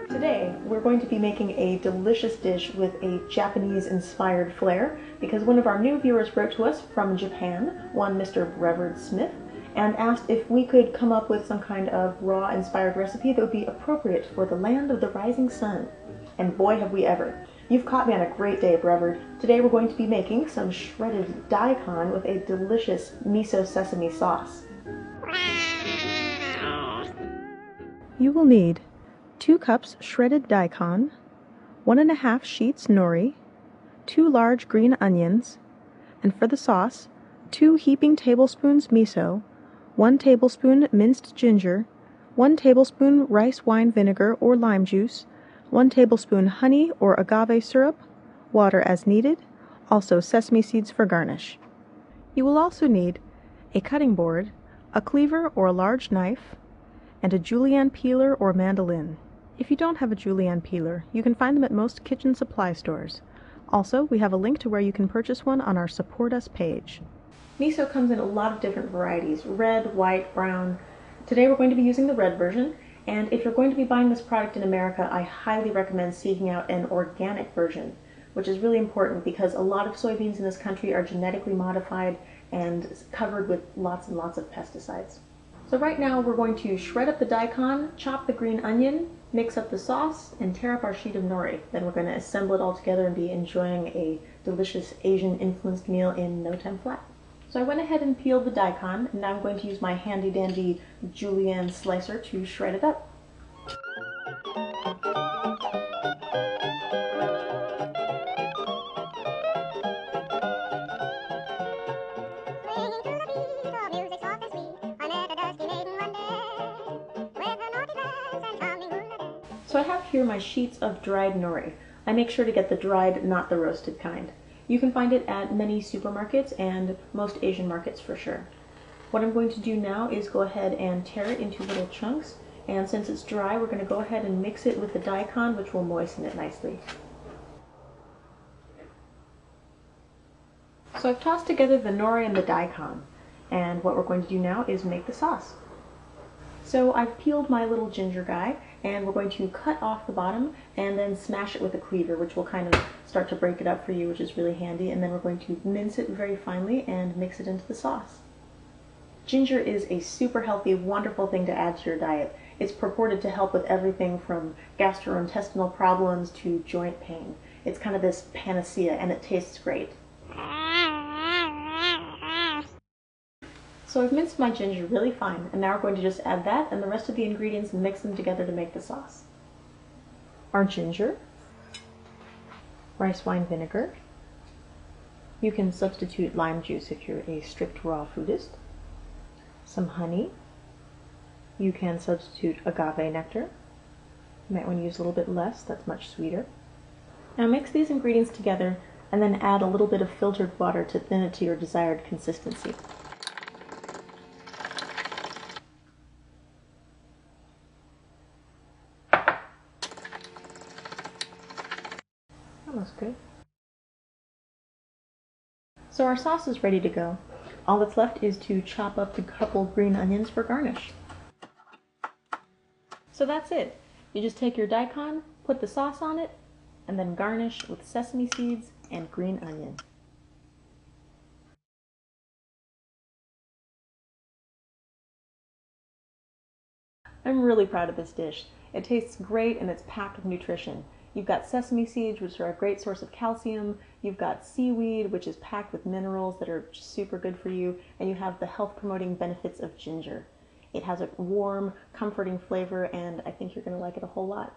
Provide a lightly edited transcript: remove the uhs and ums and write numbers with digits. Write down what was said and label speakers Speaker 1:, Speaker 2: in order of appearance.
Speaker 1: Today, we're going to be making a delicious dish with a Japanese-inspired flair because one of our new viewers wrote to us from Japan, one Mr. Brevard Smith, and asked if we could come up with some kind of raw-inspired recipe that would be appropriate for the land of the rising sun. And boy, have we ever. You've caught me on a great day, Brevard. Today we're going to be making some shredded daikon with a delicious miso sesame sauce. You will need 2 cups shredded daikon, 1½ sheets nori, 2 large green onions, and for the sauce, 2 heaping tablespoons miso, 1 tablespoon minced ginger, 1 tablespoon rice wine vinegar or lime juice, 1 tablespoon honey or agave syrup, water as needed, also sesame seeds for garnish. You will also need a cutting board, a cleaver or a large knife, and a julienne peeler or mandolin. If you don't have a julienne peeler, you can find them at most kitchen supply stores. Also, we have a link to where you can purchase one on our Support Us page. Miso comes in a lot of different varieties, red, white, brown. Today we're going to be using the red version, and if you're going to be buying this product in America, I highly recommend seeking out an organic version, which is really important because a lot of soybeans in this country are genetically modified and covered with lots and lots of pesticides. So right now we're going to shred up the daikon, chop the green onion, mix up the sauce, and tear up our sheet of nori. Then we're going to assemble it all together and be enjoying a delicious Asian-influenced meal in no time flat. So I went ahead and peeled the daikon, and now I'm going to use my handy-dandy julienne slicer to shred it up. So I have here my sheets of dried nori. I make sure to get the dried, not the roasted kind. You can find it at many supermarkets and most Asian markets for sure. What I'm going to do now is go ahead and tear it into little chunks, and since it's dry, we're going to go ahead and mix it with the daikon, which will moisten it nicely. So I've tossed together the nori and the daikon, and what we're going to do now is make the sauce. So I've peeled my little ginger guy, and we're going to cut off the bottom and then smash it with a cleaver, which will kind of start to break it up for you, which is really handy, and then we're going to mince it very finely and mix it into the sauce. Ginger is a super healthy, wonderful thing to add to your diet. It's purported to help with everything from gastrointestinal problems to joint pain. It's kind of this panacea, and it tastes great. So I've minced my ginger really fine, and now we're going to just add that and the rest of the ingredients and mix them together to make the sauce. Our ginger, rice wine vinegar, you can substitute lime juice if you're a strict raw foodist, some honey, you can substitute agave nectar, you might want to use a little bit less, that's much sweeter. Now mix these ingredients together and then add a little bit of filtered water to thin it to your desired consistency. That looks good. So our sauce is ready to go. All that's left is to chop up a couple green onions for garnish. So that's it. You just take your daikon, put the sauce on it, and then garnish with sesame seeds and green onion. I'm really proud of this dish. It tastes great and it's packed with nutrition. You've got sesame seeds, which are a great source of calcium. You've got seaweed, which is packed with minerals that are super good for you. And you have the health-promoting benefits of ginger. It has a warm, comforting flavor, and I think you're going to like it a whole lot.